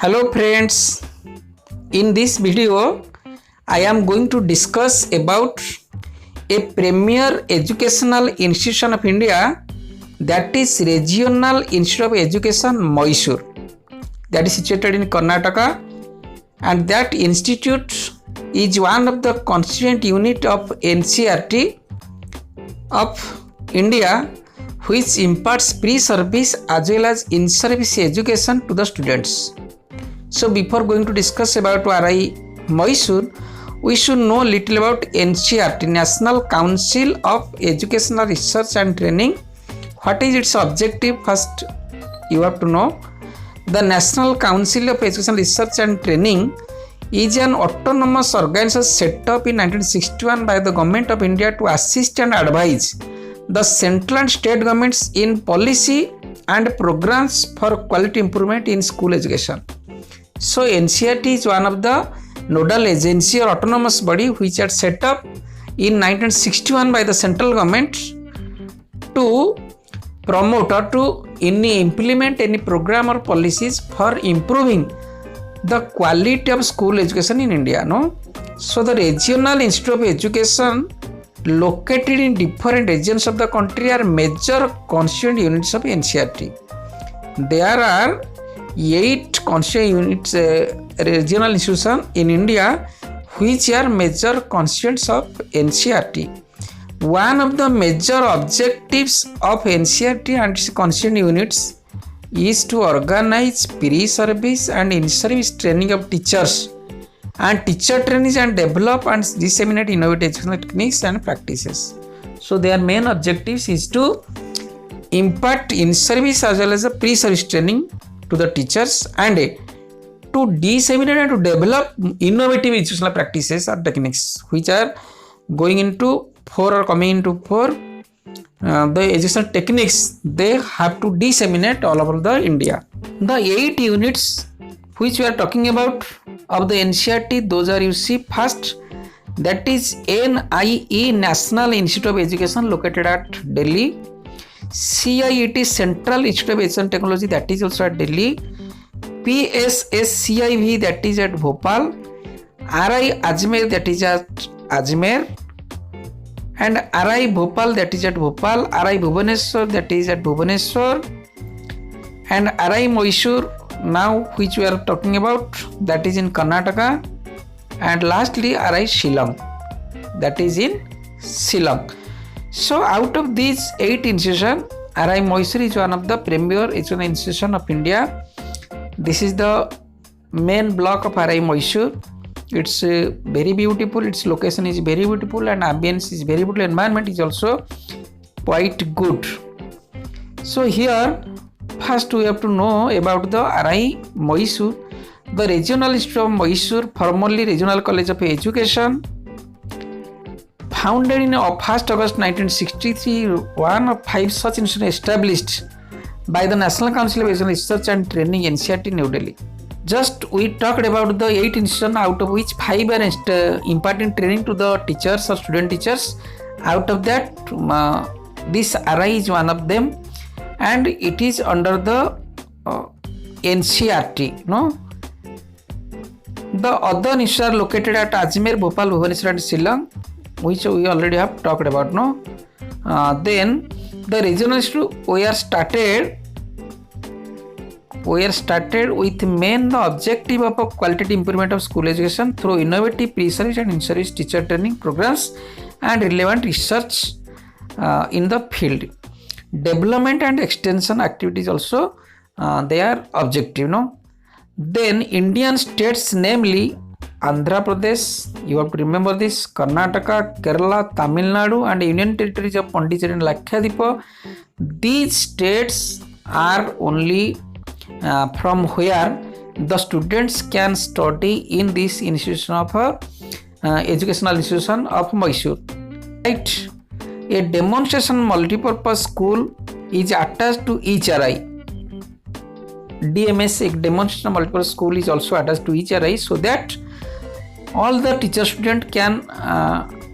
Hello friends, in this video I am going to discuss about a premier educational institution of India, that is Regional Institute of Education Mysore, that is situated in Karnataka, and that institute is one of the constituent unit of NCERT of India, which imparts pre-service as well as in-service education to the students. So before going to discuss about RI Mysore, we should know little about NCERT, National Council of Educational Research and Training. What is its objective? First you have to know. The National Council of Educational Research and Training is an autonomous organization set up in 1961 by the Government of India to assist and advise the central and state governments in policy and programs for quality improvement in school education. So NCERT is one of the nodal agency or autonomous body which are set up in 1961 by the central government to promote or to implement any program or policies for improving the quality of school education in India. No? So the Regional Institute of Education located in different regions of the country are major constituent units of NCERT. There are 8 constituent units, regional institutions in India, which are major constituents of NCERT. One of the major objectives of NCERT and its constituent units is to organize pre-service and in-service training of teachers and teacher trainees and develop and disseminate innovative educational techniques and practices. So their main objectives is to impart in-service as well as a pre-service training to the teachers and to disseminate and to develop innovative educational practices or techniques which are going into 4 or coming into 4. The educational techniques they have to disseminate all over the India. The 8 units which we are talking about of the NCERT, those are, you see, first that is NIE, National Institute of Education, located at Delhi. CIET, Central Institute of Education Technology, that is also at Delhi. PSSCIV, that is at Bhopal. RI Ajmer, that is at Ajmer. And RI Bhopal, that is at Bhopal. RI Bhubaneswar, that is at Bhubaneswar. And RI Mysore, now which we are talking about, that is in Karnataka. And lastly RI Shillong, that is in Shillong. So out of these 8 institutions, RI Mysore is one of the premier educational institution of India. This is the main block of RI Mysore. It's very beautiful, its location is very beautiful and ambience is very beautiful, environment is also quite good. So here first we have to know about the RI Mysore. The Regional Institute of Mysore, formerly Regional College of Education, founded in 1st August 1963, one of 5 such institutions established by the National Council of Educational Research and Training, NCERT, New Delhi. Just we talked about the 8 institutions, out of which 5 are imparting training to the teachers or student teachers. Out of that, this RI is one of them, and it is under the NCERT. No? The other institutions are located at Ajmer, Bhopal, Bhubaneswar and Shillong, which we already have talked about. No? Then the Regional Institute we are started with main the objective of a quality improvement of school education through innovative pre-service and in-service teacher training programs and relevant research in the field. Development and extension activities also they are objective. No? Then Indian states, namely Andhra Pradesh, you have to remember this, Karnataka, Kerala, Tamil Nadu and Union Territories of Pondicherry and Lakshadweep. These states are only from where the students can study in this institution of educational institution of Mysore. Right? A demonstration multipurpose school is attached to each RI. DMS, a demonstration multipurpose school, is also attached to each RI, so that all the teacher student can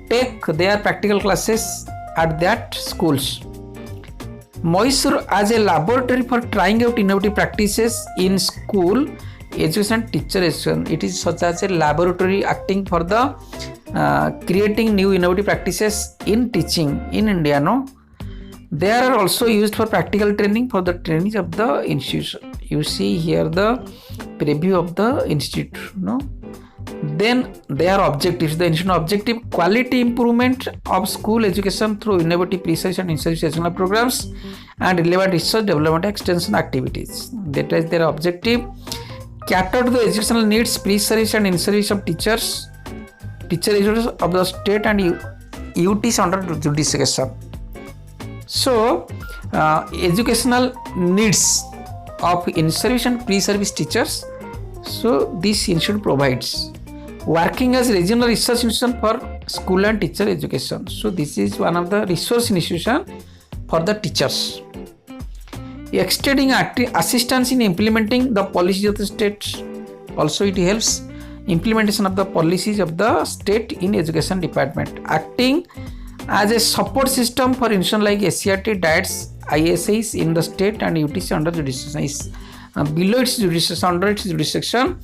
take their practical classes at that schools. Mysore as a laboratory for trying out innovative practices in school education teacher education. It is such as a laboratory acting for the creating new innovative practices in teaching in India. No, they are also used for practical training for the training of the institution. You see here the preview of the institute. No, then their objectives. The institution objective: quality improvement of school education through innovative research and in-service educational programs and relevant research development extension activities. That is their objective. Cater to the educational needs, pre-service and in-service of teachers, teacher educators of the state and UTs under jurisdiction. So, educational needs of in-service and pre-service teachers. So, this institute provides. Working as regional research institution for school and teacher education. So, this is one of the resource institution for the teachers. Extending assistance in implementing the policies of the state. Also, it helps implementation of the policies of the state in education department. Acting as a support system for institutions like SCRT, DIETS, ISIs in the state and UTC under jurisdiction. Below its jurisdiction, under its jurisdiction,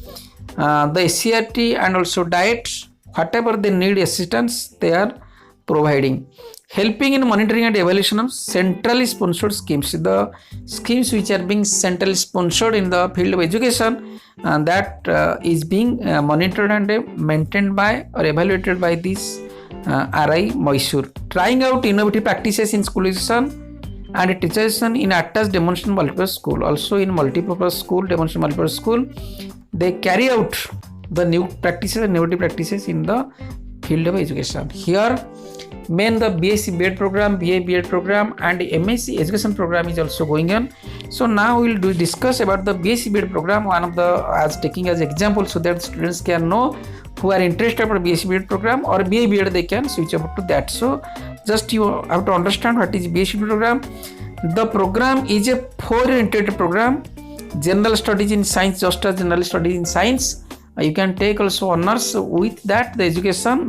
the SCRT and also DIET, whatever they need assistance, they are providing. Helping in monitoring and evaluation of centrally sponsored schemes. The schemes which are being centrally sponsored in the field of education that is being monitored and maintained by or evaluated by this RI Mysore. Trying out innovative practices in school education and teacher education in attached demonstration multipurpose school. Also in multipurpose school, demonstration multipurpose school, they carry out the new practices and innovative practices in the field of education. Here, main the BSc B.Ed program, BA B.Ed program and MSc education program is also going on. So now we will discuss about the BSc B.Ed program, one of the as taking as example, so that students can know who are interested about BSc B.Ed program or BA B.Ed, they can switch over to that. So just you have to understand what is BSc B.Ed program. The program is a 4-year integrated program. General studies in science, just as general studies in science, you can take also honors. With that, the education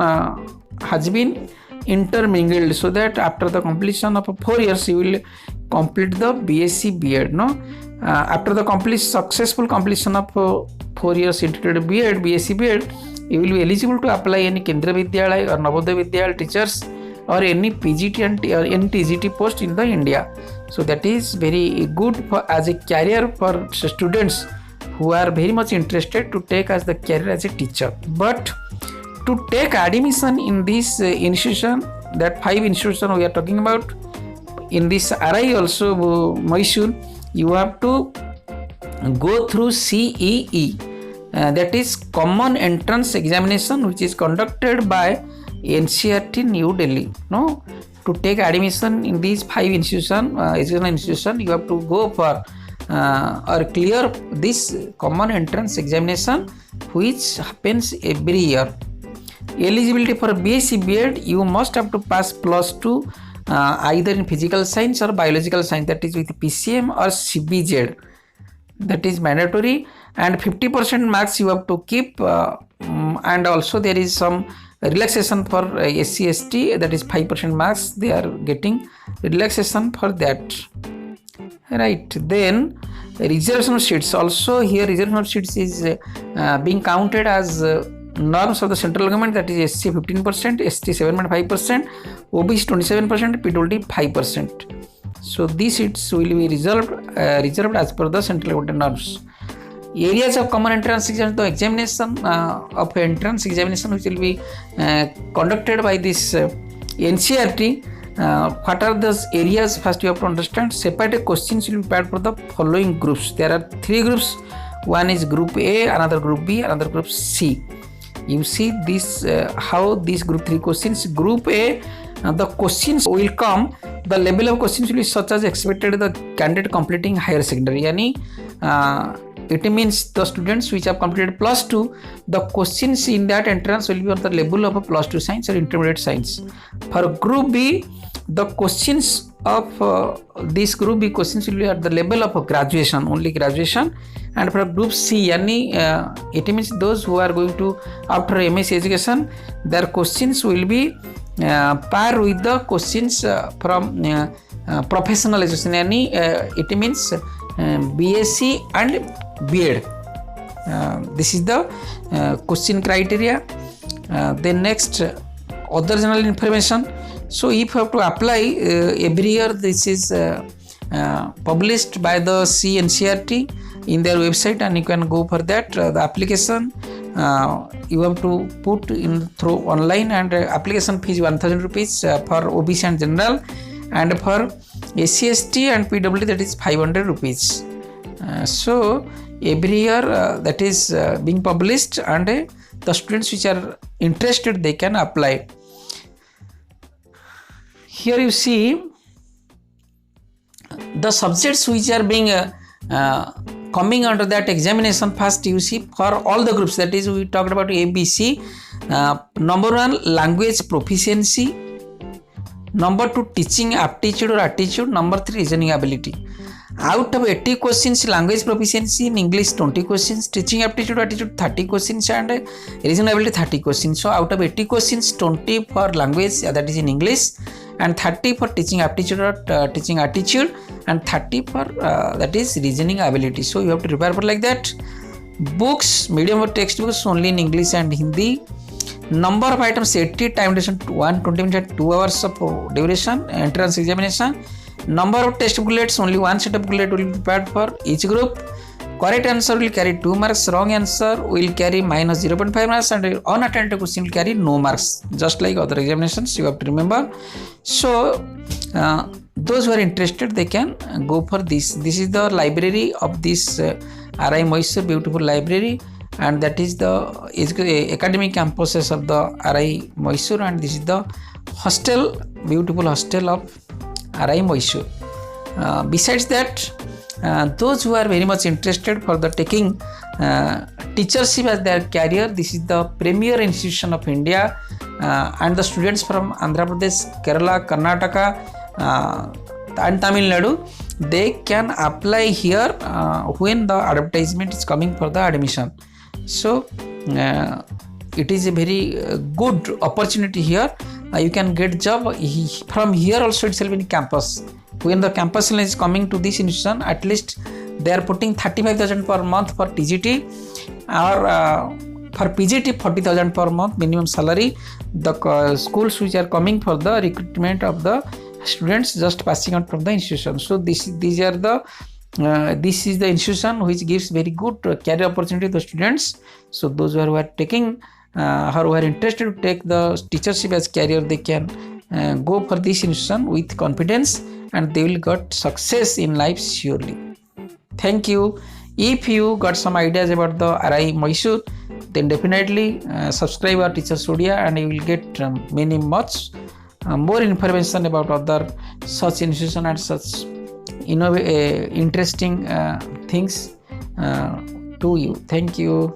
has been intermingled, so that after the completion of 4 years you will complete the BSc B.Ed. No, after the successful completion of 4 years integrated B.Ed, BSc B.Ed, you will be eligible to apply any Kendriya Vidyalaya or Navodaya Vidyalaya teachers or any PGT and or any TGT post in the India. So that is very good for as a career for students who are very much interested to take as the career as a teacher. But to take admission in this institution, that 5 institution we are talking about, in this RI also Mysore, you have to go through CEE, that is Common Entrance Examination, which is conducted by NCERT New Delhi. No, to take admission in these 5 institution, educational institution, you have to go for or clear this Common Entrance Examination, which happens every year. Eligibility for BSc B.Ed, you must have to pass +2 either in physical science or biological science, that is with PCM or CBZ, that is mandatory, and 50% marks you have to keep, and also there is some relaxation for SC ST, that is 5% marks they are getting relaxation for that, right? Then reservation seats, also here reservation seats is being counted as norms of the central government, that is SC 15%, ST 7.5%, OBC 27%, PWD 5%. So these seats will be reserved as per the central government norms. Areas of common entrance examination, the examination of entrance examination which will be conducted by this NCERT. What are those areas? First you have to understand. Separated questions will be prepared for the following groups. There are 3 groups. One is group A, another group B, another group C. You see this how these group 3 questions. Group A, the questions will come, the level of questions will be such as expected the candidate completing higher secondary. Yani it means the students which have completed +2, the questions in that entrance will be on the level of a +2 science or intermediate science. For group B, the questions of this group B questions will be at the level of graduation, only graduation. And for group C, yani it means those who are going to after MSc education, their questions will be par with the questions from professional education, yani it means BSc and B.Ed. This is the question criteria. Then next, other general information. So if you have to apply every year, this is published by the CNCERT in their website, and you can go for that. The application you have to put in through online, and application fee is 1000 rupees for OBC and general, and for SC ST and PWD that is 500 rupees. So every year that is being published, and the students which are interested, they can apply. Here you see the subjects which are being coming under that examination. First you see for all the groups, that is we talked about ABC. Number 1, language proficiency. Number 2, teaching aptitude or attitude. Number 3, reasoning ability. Out of 80 questions, language proficiency in English 20 questions, teaching aptitude attitude 30 questions, and reasoning ability 30 questions. So out of 80 questions, 20 for language, that is in English, and 30 for teaching aptitude or teaching attitude, and 30 for that is reasoning ability. So you have to prepare for like that. Books, medium or textbooks only in English and Hindi. Number of items 80, time duration 120 minutes, 2 hours of duration, entrance examination. Number of test booklets, only one set of booklet will be prepared for each group. Correct answer will carry 2 marks, wrong answer will carry minus 0.5 marks, and unattended question will carry no marks, just like other examinations, you have to remember. So those who are interested, they can go for this. This is the library of this RI Mysore, beautiful library, and that is the academic campuses of the RI Mysore, and this is the hostel, beautiful hostel of RI Mysore. Besides that, those who are very much interested for the taking teachership as their career, this is the premier institution of India, and the students from Andhra Pradesh, Kerala, Karnataka and Tamil Nadu, they can apply here when the advertisement is coming for the admission. So it is a very good opportunity here. You can get job from here also itself in campus. When the campus is coming to this institution, at least they are putting 35,000 per month for TGT, or for PGT 40,000 per month minimum salary. The schools which are coming for the recruitment of the students just passing out from the institution. So this is the institution which gives very good career opportunity to the students. So those who are taking or who are interested to take the teachership as career, they can go for this institution with confidence, and they will get success in life surely. Thank you. If you got some ideas about the RI Mysore, then definitely subscribe our Teacher Studio, and you will get much more information about other such institution and such interesting things to you. Thank you.